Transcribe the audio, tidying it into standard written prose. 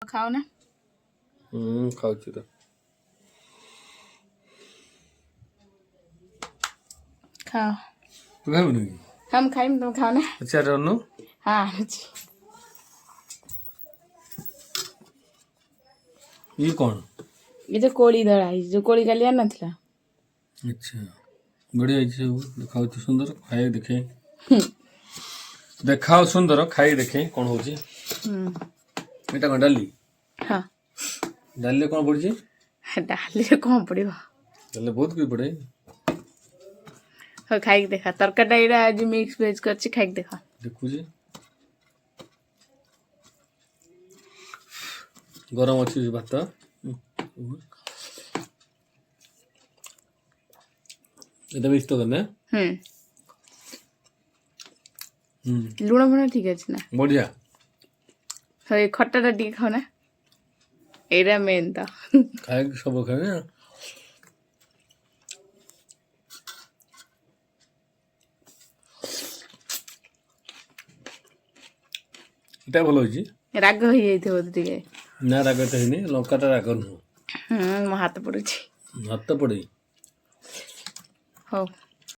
ଖାଉ ନା? ଖାଉଛି ତ। ଖାଅ। ତୁ ଖାଇବୁନି କି? ହଁ ମୁଁ ଖାଇବି, ତମେ ଖାଅ ନା? ଆଚ୍ଛା ରନୁ ହଁ ଆଣୁଛି। ଇଏ କ'ଣ? ଏ ଯୋଉ କୋଳି ଧରା ହେଇଛି, ଯୋଉ କୋଳି କାଲି ଆଣିନଥିଲା। ଆଚ୍ଛା ବଢ଼ିଆ ହେଇଛି ସବୁ, ଦେଖାଉଛି ସୁନ୍ଦର। ଖାଇ ଦେଖେ, ଦେଖାଅ ସୁନ୍ଦର, ଖାଇ ଦେଖେ କ'ଣ ହଉଛି। ଏଇଟା କ'ଣ ଡାଲି? ହଁ ଡାଲିରେ କ'ଣ ପଡୁଛି? ଡାଲିରେ କ'ଣ ପଡିବ? ଡାଲିରେ ବହୁତ କିଛି ପଡେ। ହଉ ଖାଇକି ଦେଖା। ତରକାରୀଟା ଏଇଟା ଆଜି ମିକ୍ସ ଭେଜ କରିଛି, ଖାଇକି ଦେଖା। ଦେଖୁଛି ଗରମ ଅଛି ଭାତ। এটা মিক্স তো না? ଲୁଣ ଫୁଣ ଠିକ ଅଛି ନା? ବଢିଆ। ହଉ ଏ ଖଟାଟା ଟିକେ ଖାଅ ନା, ଏଇଟା ମେନ୍ ତ। ଖାଇକି ସବୁ ଖାଇବେ। এটা ଭଲ ହେଇଛି। ରାଗ ହେଇଯାଇଥିବ ବୋଧେ ଟିକେ। ନା ରାଗଟା ହେଇନି, ଲଙ୍କାଟା ରାଗ ନୁହଁ। ମୋ ହାତ ପଡୁଛି। ହାତ ପଡେ। ହଉ।